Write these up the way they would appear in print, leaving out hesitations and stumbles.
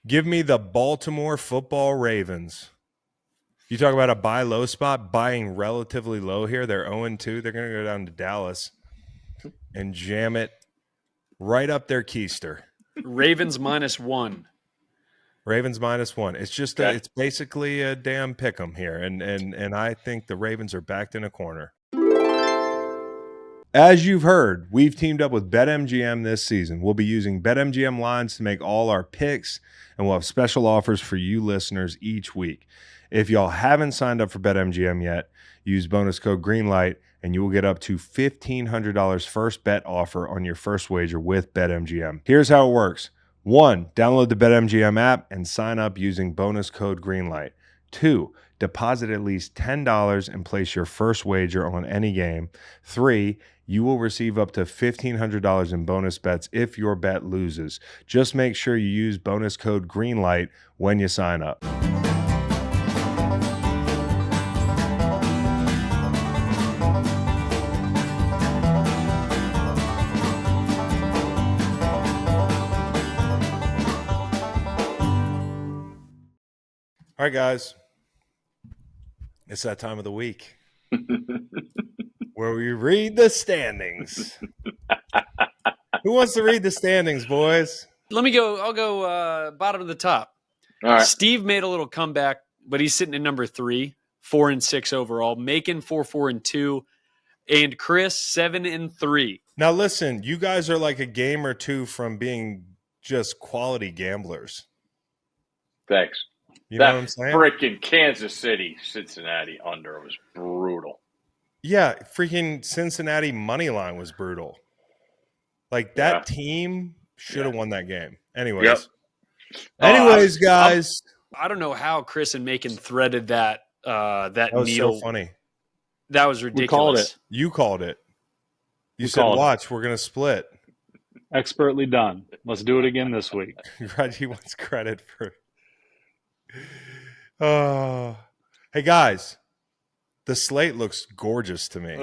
Give me the Baltimore football Ravens. You talk about a buy low spot, buying relatively low here. They're 0-2. They're going to go down to Dallas and jam it right up their keister. Ravens -1. Ravens -1. It's just it's basically a damn pick 'em here, and I think the Ravens are backed in a corner. As you've heard, we've teamed up with BetMGM this season. We'll be using BetMGM lines to make all our picks, and we'll have special offers for you listeners each week. If y'all haven't signed up for BetMGM yet, use bonus code GREENLIGHT, and you will get up to $1,500 first bet offer on your first wager with BetMGM. Here's how it works. 1, download the BetMGM app and sign up using bonus code GREENLIGHT. 2, deposit at least $10 and place your first wager on any game. 3, you will receive up to $1,500 in bonus bets if your bet loses. Just make sure you use bonus code GREENLIGHT when you sign up. All right, guys. It's that time of the week where we read the standings. Who wants to read the standings, boys? Let me go. I'll go bottom to the top. All right. Steve made a little comeback, but he's sitting at number 3, 4-6 overall. Macon 4-2, and Chris 7-3. Now, listen, you guys are like a game or two from being just quality gamblers. Thanks. You know what I'm saying? Freaking Kansas City, Cincinnati under was brutal. Yeah, freaking Cincinnati money line was brutal. Like that team should have won that game. Anyways, guys. I don't know how Chris and Macon threaded that was needle. So funny. That was ridiculous. We called it. You called it. You said, "Watch, we're gonna split." Expertly done. Let's do it again this week. He wants credit for. Hey guys, the slate looks gorgeous to me.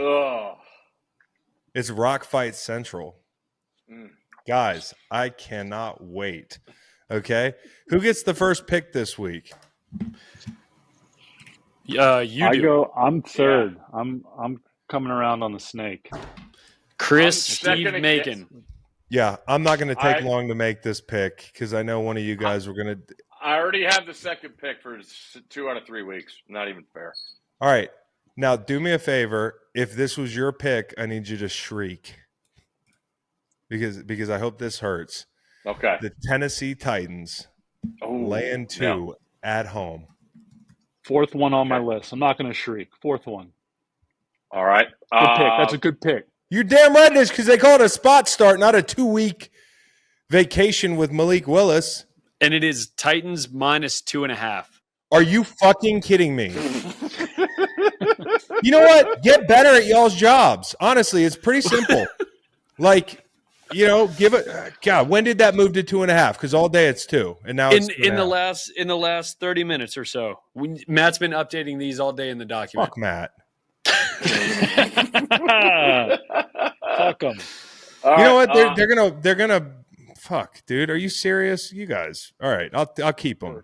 It's Rockfight Central. Guys, I cannot wait. Okay, who gets the first pick this week? I'm third. Yeah. I'm coming around on the snake. Chris, Steve, Macon. Yeah, I'm not going to take long to make this pick because I know one of you guys were going to. I already have the second pick for 2 out of 3 weeks. Not even fair. All right. Now, do me a favor. If this was your pick, I need you to shriek. Because I hope this hurts. Okay. The Tennessee Titans laying 2 at home. Fourth one on my list. I'm not going to shriek. Fourth one. All right. Good pick. That's a good pick. You're damn right it is because they call it a spot start, not a 2-week vacation with Malik Willis. And it is Titans -2.5. Are you fucking kidding me? You know what? Get better at y'all's jobs. Honestly, it's pretty simple. Give it. God, when did that move to 2.5? Because all day it's 2, and now it's in the last 30 minutes or so. Matt's been updating these all day in the document. Fuck Matt. Fuck them. You know what? They're gonna. Fuck, dude. Are you serious? You guys. All right. I'll keep them.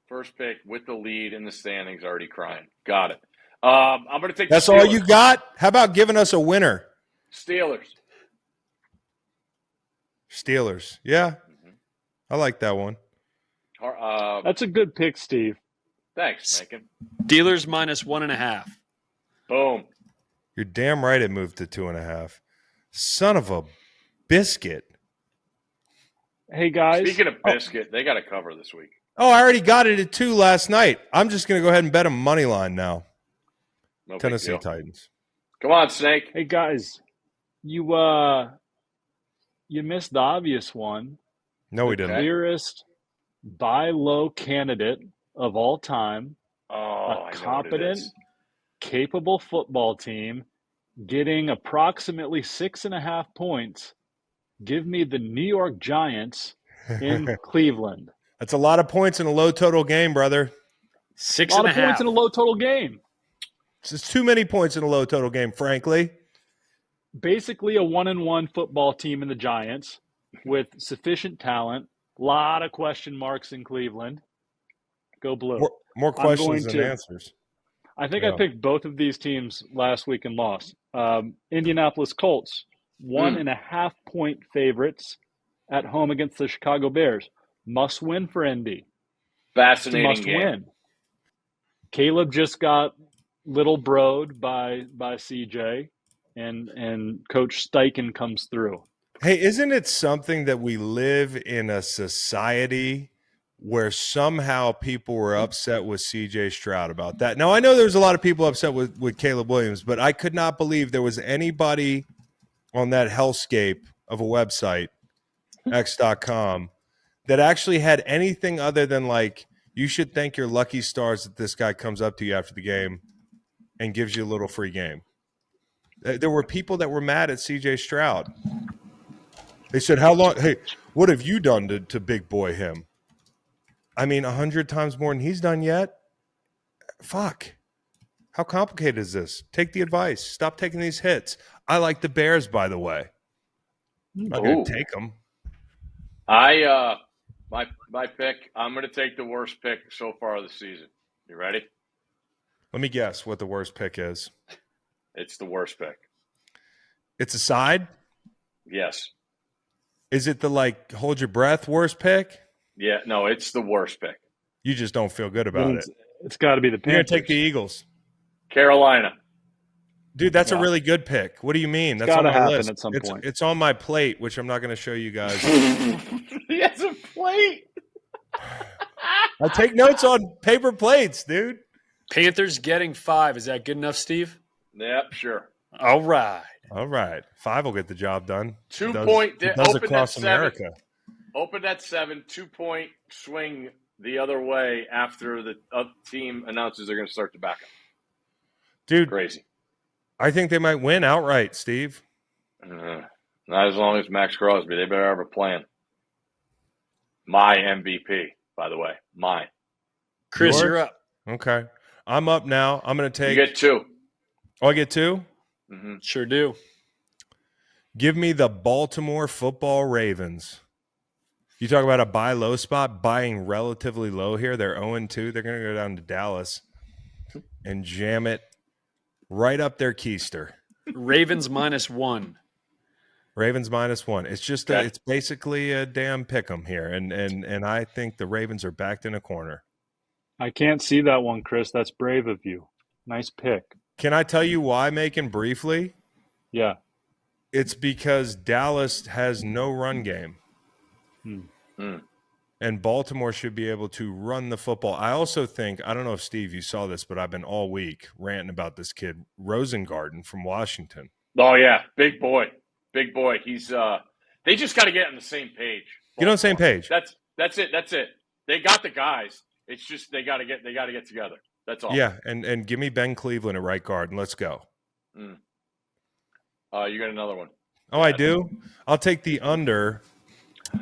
First pick with the lead in the standings, already crying. Got it. I'm going to take That's the Steelers. all you got? How about giving us a winner? Steelers. Yeah. I like that one. That's a good pick, Steve. Thanks, Macon. Steelers -1.5. Boom. You're damn right it moved to 2.5. Son of a biscuit. Hey, guys. Speaking of biscuit, they got to cover this week. Oh, I already got it at 2 last night. I'm just going to go ahead and bet a money line now. No Tennessee Titans. Come on, Snake. Hey, guys. You missed the obvious one. No, we didn't. Clearest buy low candidate of all time. A competent, capable football team getting approximately 6.5 points. Give me the New York Giants in Cleveland. That's a lot of points in a low total game, brother. 6.5. A lot of points in a low total game. It's just too many points in a low total game, frankly. Basically a 1-1 football team in the Giants with sufficient talent, Lot of question marks in Cleveland. Go Blue. More I'm questions going than to. answers. I think I Yeah. picked both of these teams last week and lost. Indianapolis Colts, 1.5-point favorites at home against the Chicago Bears. Must win for ND. It's a Fascinating must game. win. Caleb just got little broed by CJ, and Coach Steichen comes through. Hey, isn't it something that we live in a society where somehow people were upset with CJ Stroud about that? Now, I know there's a lot of people upset with Caleb Williams, but I could not believe there was anybody on that hellscape of a website, x.com, that actually had anything other than like, you should thank your lucky stars that this guy comes up to you after the game and gives you a little free game. There were people that were mad at CJ Stroud. They said, how long? Hey, what have you done to big boy him? I mean, 100 times more than he's done yet. Fuck. How complicated is this? Take the advice. Stop taking these hits. I like the Bears, by the way. I'm not going to take them. My pick, I'm going to take the worst pick so far of the season. You ready? Let me guess what the worst pick is. It's the worst pick. It's a side? Yes. Is it the, like, hold your breath worst pick? Yeah, no, it's the worst pick. You just don't feel good about it. It's got to be the Panthers. You're going to take the Eagles. Carolina. Dude, that's a really good pick. What do you mean? That's got to on my happen list. at some point. It's on my plate, which I'm not going to show you guys. He has a plate. I take notes on paper plates, dude. Panthers getting 5. Is that good enough, Steve? Yep, sure. All right. 5 will get the job done. 2 point. It does Open across at America. 7. Open at 7. 2-point swing the other way after the team announces they're going to start to back up. Dude, Crazy. I think they might win outright, Steve. Not as long as Max Crosby. They better have a plan. My MVP, by the way. Mine. Chris, you're up. Okay. I'm up now. I'm going to take – You get 2. Oh, I get 2? Mm-hmm. Sure do. Give me the Baltimore football Ravens. You talk about a buy low spot, buying relatively low here. They're 0-2. They're going to go down to Dallas and jam it right up their keister. Ravens -1. Ravens -1. It's just it's basically a damn pick 'em here, and I think the Ravens are backed in a corner. I can't see that one, Chris. That's brave of you. Nice pick. Can I tell you why, Macon, briefly? Yeah. It's because Dallas has no run game. And Baltimore should be able to run the football. I also think, I don't know if, Steve, you saw this, but I've been all week ranting about this kid, Rosengarten from Washington. Oh, yeah. Big boy. Big boy. He's they just got to get on the same page. Get on the same page. That's it. They got the guys. It's just they got to get together. That's all. Yeah, and give me Ben Cleveland at right guard, and let's go. You got another one. Oh, I do? I'll take the under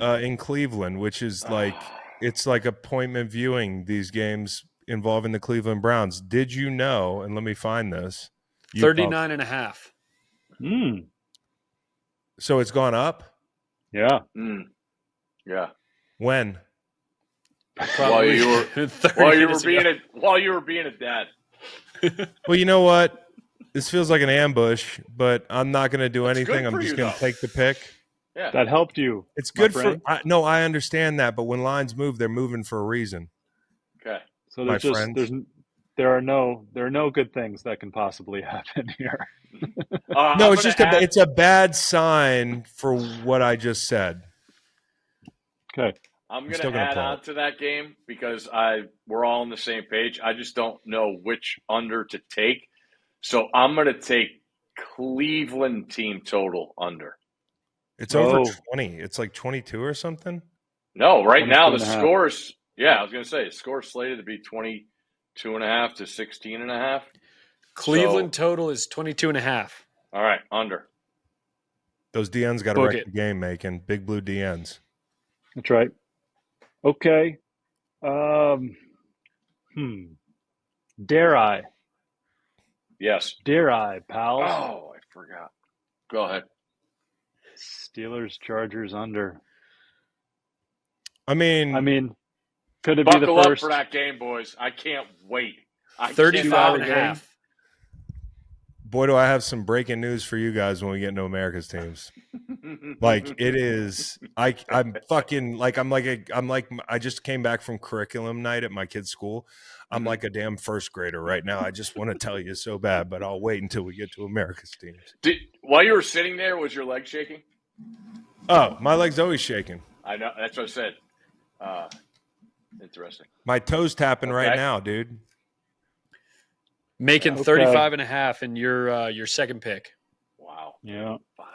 in Cleveland, which is like it's like appointment viewing these games involving the Cleveland Browns. Did you know, and let me find this. 39.5. So it's gone up? Yeah. Yeah. When? While you were being a dad. Well, you know what? This feels like an ambush, but I'm not going to do anything. I'm just going to take the pick. Yeah. That helped you. It's good for no, I understand that, but when lines move, they're moving for a reason. Okay. So there are no good things that can possibly happen here. No, it's just it's a bad sign for what I just said. Okay. I'm going to add on to that game because we're all on the same page. I just don't know which under to take. So I'm going to take Cleveland team total under. It's over 20. It's like 22 or something? No, right now the score's – I was going to say the score's slated to be 22.5 to 16.5. Cleveland total is 22.5. All right, under. Those DNs got to wreck the game, Macon. Big blue DNs. That's right. Okay. Dare I? Yes. Dare I, pals? Oh, I forgot. Go ahead. Steelers, Chargers under. I mean, could it be the Buckle up first for that game, boys. I can't wait. 35 and a half. boy, do I have some breaking news for you guys when we get into America's teams. Like it is, I'm fucking like I just came back from curriculum night at my kid's school. I'm like a damn first grader right now. I just want to tell you so bad, but I'll wait until we get to America's teams. While you were sitting there, was your leg shaking? Oh, my leg's always shaking. I know. That's what I said. Interesting. My toes tapping right now, dude. Macon 35 and a half in your second pick. Wow. Yeah. 5.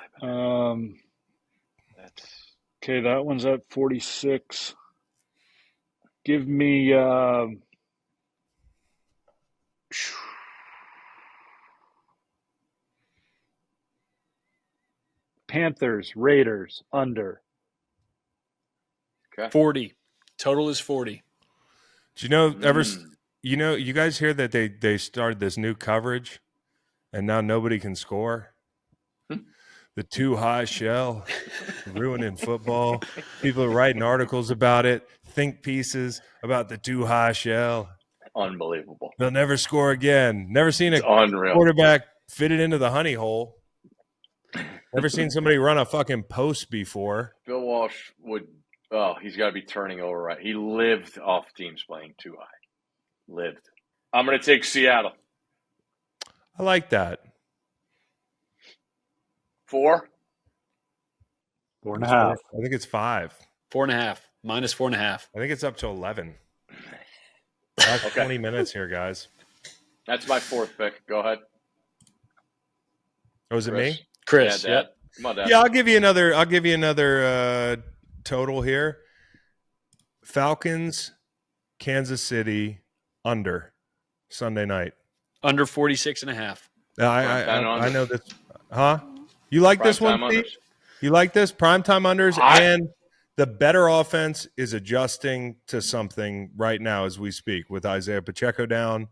That's okay. That one's at 46. Give me Panthers, Raiders, under. Okay. 40. Total is 40. Do you know you guys hear that they started this new coverage and now nobody can score? The too high shell ruining football. People are writing articles about it, think pieces about the too high shell. Unbelievable. They'll never score again. Never seen a quarterback fit it into the honey hole. Never seen somebody run a fucking post before. Bill Walsh would he's got to be turning over right. He lived off teams playing too high. Lived. I'm going to take Seattle. I like that. 4. 4.5. I think it's 5. 4.5. Minus 4.5. I think it's up to 11. That's 20 minutes here, guys. That's my 4th pick. Go ahead. Oh, is it me? Chris. Yeah, Dad. Come on, Dad. Yeah, I'll give you another total here. Falcons, Kansas City, under Sunday night. Under 46 and a half. I know this. Huh? You like this one, Steve? You like this? Primetime unders, and the better offense is adjusting to something right now as we speak with Isaiah Pacheco down.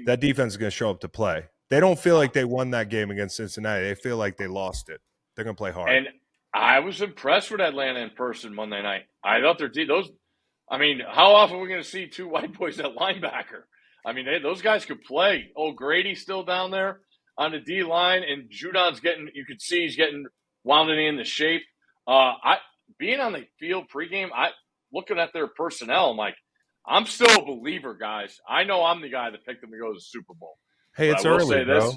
That defense is going to show up to play. They don't feel like they won that game against Cincinnati. They feel like they lost it. They're going to play hard. And I was impressed with Atlanta in person Monday night. I thought how often are we going to see 2 white boys at linebacker? I mean, those guys could play. Grady's still down there on the D line, and Judon's you could see he's getting wound into shape. Being on the field pregame, looking at their personnel, I'm like, I'm still a believer, guys. I know I'm the guy that picked them to go to the Super Bowl. Hey, it's early, bro.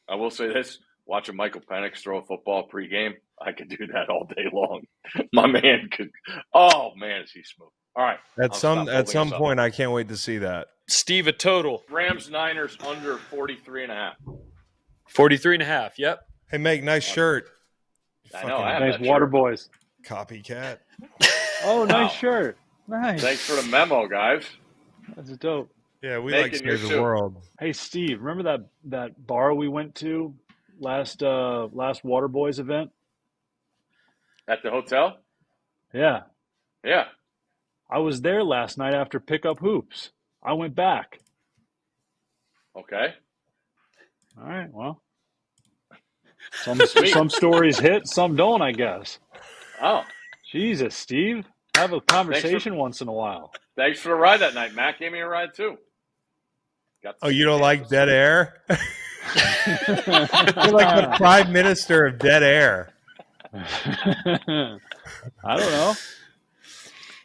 I will say this. Watching Michael Penix throw a football pregame, I could do that all day long. My man could – oh, man, is he smooth. All right. At some point, I can't wait to see that. Steve, a total. Rams-Niners under 43.5. 43.5, yep. Hey, Meg, nice shirt. I know. I have nice that Water shirt. Boys. Copycat. Oh, nice shirt. Nice. Thanks for the memo, guys. That's dope. Yeah, we Macon, like to save the world. Hey, Steve, remember that bar we went to last Water Boys event? At the hotel? Yeah. Yeah. I was there last night after Pickup Hoops. I went back. Okay. All right, well. Some stories hit, some don't, I guess. Oh. Jesus, Steve. Have a conversation once in a while. Thanks for the ride that night. Matt gave me a ride, too. You don't like dead air? You're like the prime minister of dead air. I don't know.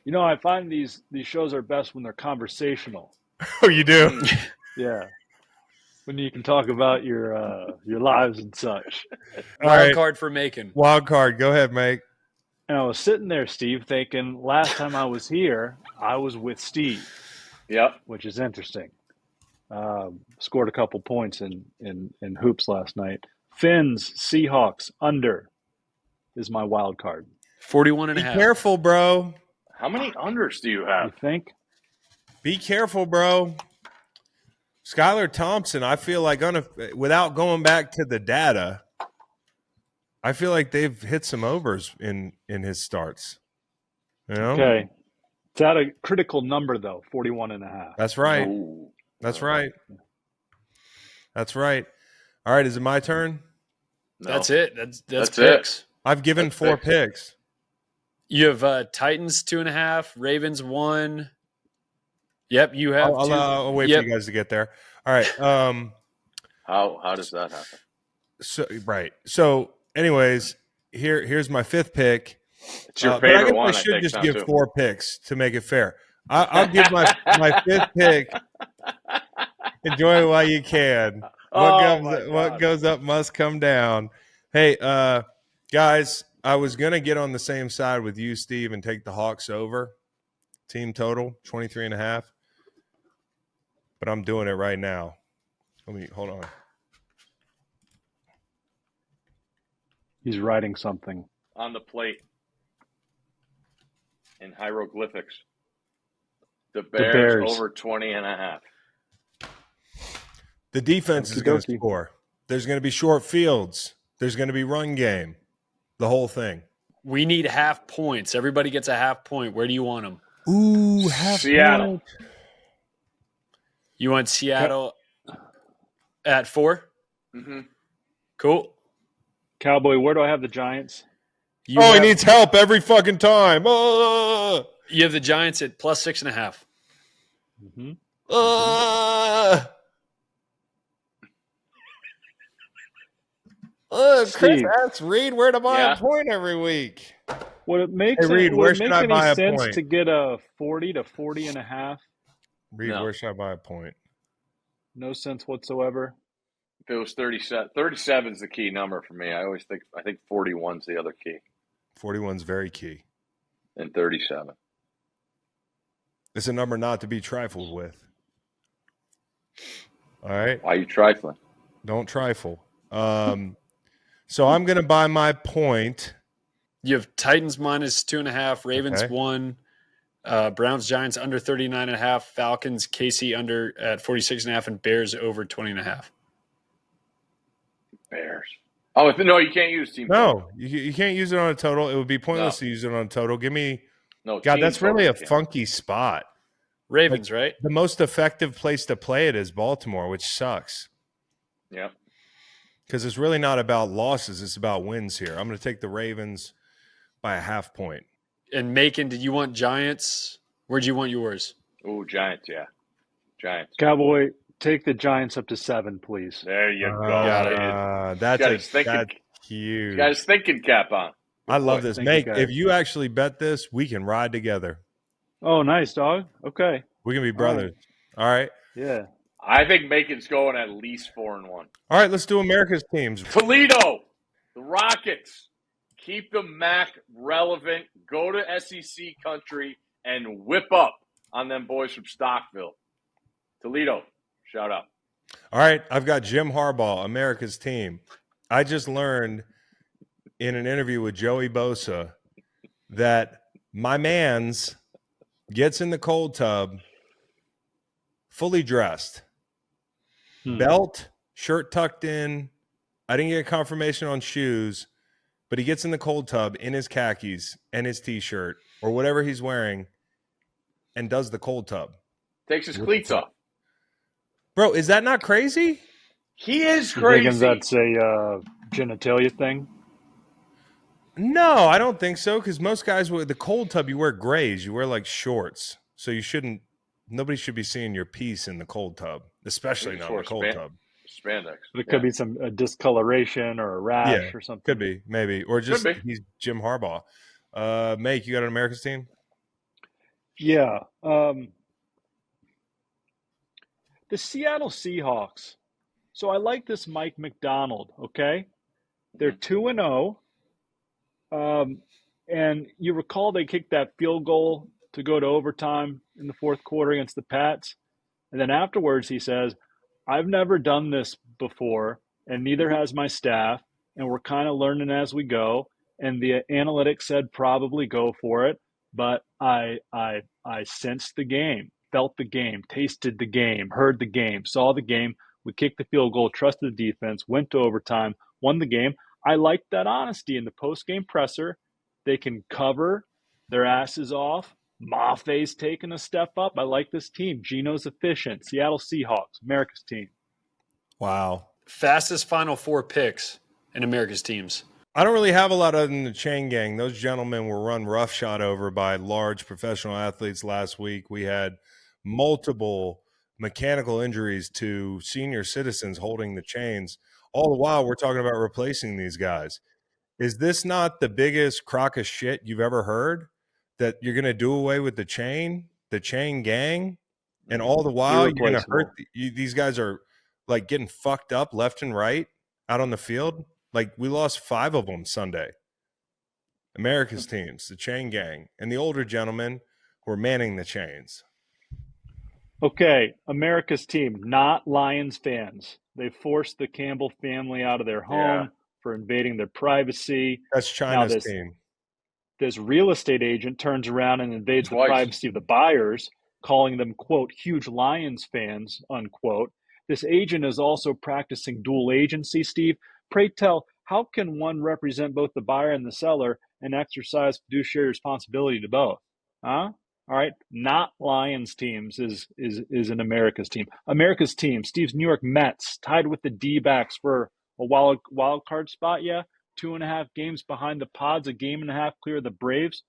You know, I find these shows are best when they're conversational. Oh, you do? Yeah. When you can talk about your lives and such. Wild card for Macon. Wild card. Go ahead, Mike. And I was sitting there, Steve, thinking last time I was here, I was with Steve. Yep. Which is interesting. Scored a couple points in hoops last night. Finns, Seahawks, under is my wild card. 41.5. Be careful, bro. How many unders do you have? You think? Be careful, bro. Skylar Thompson, I feel like without going back to the data, I feel like they've hit some overs in his starts. You know? Okay. It's at a critical number, though, 41.5. That's right. Ooh. That's right. That's right. All right, is it my turn? No. That's it. That's picks. I've given 4 picks. You have Titans 2.5, Ravens 1. Yep, you have two. I'll wait for you guys to get there. All right. How does that happen? So, anyways, here's my fifth pick. It's your But I favorite guess one. I should just give too. 4 picks to make it fair. I'll give my fifth pick. Enjoy it while you can. What goes up must come down. Hey, guys, I was going to get on the same side with you, Steve, and take the Hawks over. Team total, 23.5. But I'm doing it right now. Hold on. He's writing something on the plate in hieroglyphics. The Bears over 20.5. The defense is going to score. There's going to be short fields. There's going to be run game. The whole thing. We need half points. Everybody gets a half point. Where do you want them? Ooh, half Seattle. Point. You want Seattle at 4? Mm-hmm. Cool. Cowboy, where do I have the Giants? He needs help every fucking time. You have the Giants at plus 6.5. Mm-hmm. Chris asks Reed where to buy a point every week. Would it make any sense to get a 40 to 40.5? Reed, where should I buy a point? No sense whatsoever. If it was 37 is the key number for me. I think 41's the other key. 41's very key. And 37. It's a number not to be trifled with. All right. Why are you trifling? Don't trifle. So I'm going to buy my point. You have Titans minus 2.5, Ravens 1, Browns Giants under 39.5, Falcons KC under at 46.5, and Bears over 20.5. Bears. Oh no, you can't use team. No, you can't use it on a total. It would be pointless to use it on a total. Give me. No, God, that's really a funky spot. Ravens, right? The most effective place to play it is Baltimore, which sucks. Yep. Because it's really not about losses; it's about wins here. I'm going to take the Ravens by a half point. And Macon, did you want Giants? Where'd you want yours? Oh, Giants, yeah. Giants. Cowboy, take the Giants up to 7, please. There you go. That's huge. Got his thinking cap on. I love this. Mate, if you actually bet this, we can ride together. Oh, nice, dog. Okay. We can be brothers. All right. Yeah. I think Macon's going at least 4-1. All right, let's do America's teams. Toledo, the Rockets. Keep the MAC relevant. Go to SEC country and whip up on them boys from Stockville. Toledo, shout out. All right, I've got Jim Harbaugh, America's team. I just learned in an interview with Joey Bosa that my man's gets in the cold tub fully dressed. Belt, shirt tucked in. I didn't get confirmation on shoes, but he gets in the cold tub in his khakis and his T-shirt or whatever he's wearing and does the cold tub. Takes his cleats off. Bro, is that not crazy? He is crazy. You think that's a genitalia thing? No, I don't think so, because most guys with the cold tub, you wear grays. You wear like shorts. So you shouldn't – nobody should be seeing your piece in the cold tub, especially not in the cold tub. Spandex. But it could be some discoloration or a rash or something. Could be, maybe. Or just he's Jim Harbaugh. Make, you got an America's team? Yeah. The Seattle Seahawks. So I like this Mike McDonald, okay? They're 2-0. And you recall they kicked that field goal to go to overtime in the fourth quarter against the Pats. And then afterwards he says, I've never done this before, and neither has my staff, and we're kind of learning as we go. And the analytics said probably go for it, but I sensed the game, felt the game, tasted the game, heard the game, saw the game. We kicked the field goal, trusted the defense, went to overtime, won the game. I like that honesty in the post-game presser. They can cover their asses off. Maffei's taking a step up. I like this team. Gino's efficient. Seattle Seahawks, America's team. Wow. Fastest Final Four picks in America's teams. I don't really have a lot other than the chain gang. Those gentlemen were run roughshod over by large professional athletes last week. We had multiple mechanical injuries to senior citizens holding the chains. All the while, we're talking about replacing these guys. Is this not the biggest crock of shit you've ever heard? That you're going to do away with the chain gang, and all the while you're going to hurt these guys are like getting fucked up left and right out on the field. Like we lost 5 of them Sunday. America's teams, the chain gang, and the older gentlemen who are manning the chains. Okay, America's team, not Lions fans. They forced the Campbell family out of their home for invading their privacy. That's China's team. This real estate agent turns around and invades the privacy of the buyers, calling them, quote, huge Lions fans, unquote. This agent is also practicing dual agency, Steve. Pray tell, how can one represent both the buyer and the seller and exercise fiduciary responsibility to both? Huh? All right, not Lions teams is an America's team. America's team, Steve's New York Mets, tied with the D-backs for a wild card spot, 2.5 games behind the Pods, a game and a half clear of the Braves.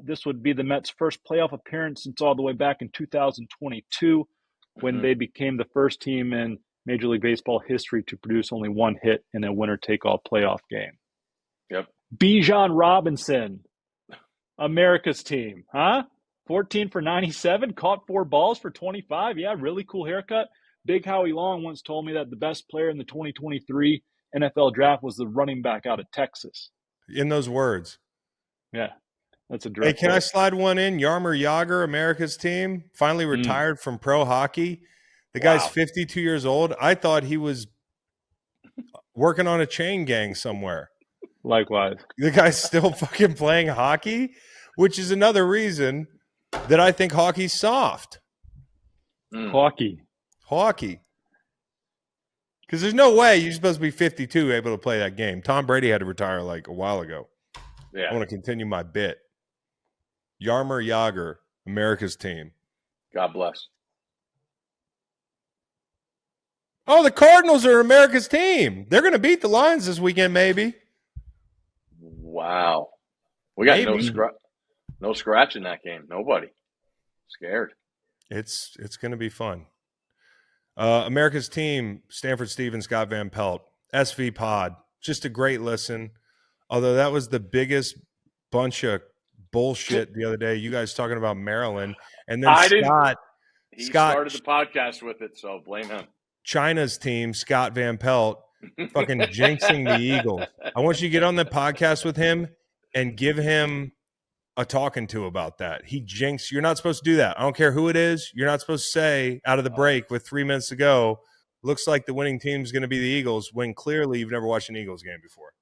This would be the Mets' first playoff appearance since all the way back in 2022 when they became the first team in Major League Baseball history to produce only 1 hit in a winner-take-all playoff game. Yep. Bijan Robinson, America's team, huh? 14 for 97, caught 4 balls for 25. Yeah, really cool haircut. Big Howie Long once told me that the best player in the 2023 NFL draft was the running back out of Texas. In those words. Yeah, that's a direct Hey, can I slide one in? Jaromir Jagr, America's team, finally retired from pro hockey. The guy's 52 years old. I thought he was working on a chain gang somewhere. Likewise. The guy's still fucking playing hockey, which is another reason that I think hockey's soft. Hockey. Because there's no way you're supposed to be 52 able to play that game. Tom Brady had to retire like a while ago. Yeah. I want to continue my bit. Jaromir Jagr, America's team. God bless. Oh, the Cardinals are America's team. They're going to beat the Lions this weekend, maybe. Wow. We got no scratch in that game. Nobody. Scared. It's going to be fun. America's team, Stanford Steve and Scott Van Pelt, SV Pod. Just a great listen. Although that was the biggest bunch of bullshit the other day. You guys talking about Maryland. And then Scott started the podcast with it, so blame him. China's team, Scott Van Pelt, fucking jinxing the Eagles. I want you to get on the podcast with him and give him a talking to about that. He jinxed. You're not supposed to do that. I don't care who it is. You're not supposed to say out of the break with 3 minutes to go, looks like the winning team is going to be the Eagles, when clearly you've never watched an Eagles game before.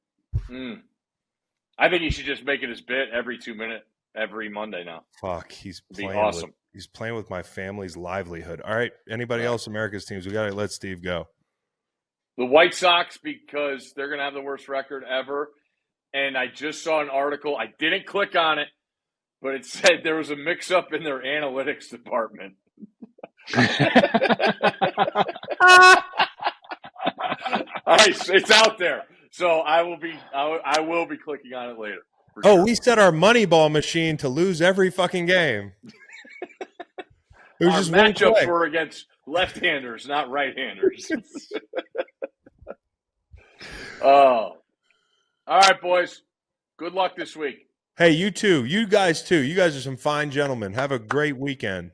I think he should just make it his bit every 2 minutes, every Monday now. Fuck, he's playing awesome. He's playing with my family's livelihood. All right, anybody else? America's teams, we got to let Steve go. The White Sox, because they're going to have the worst record ever. And I just saw an article. I didn't click on it, but it said there was a mix-up in their analytics department. All right, so it's out there. So I will be clicking on it later. Sure. We set our Moneyball machine to lose every fucking game. Our just matchups were against left-handers, not right-handers. Oh. All right, boys. Good luck this week. Hey, you too. You guys too. You guys are some fine gentlemen. Have a great weekend.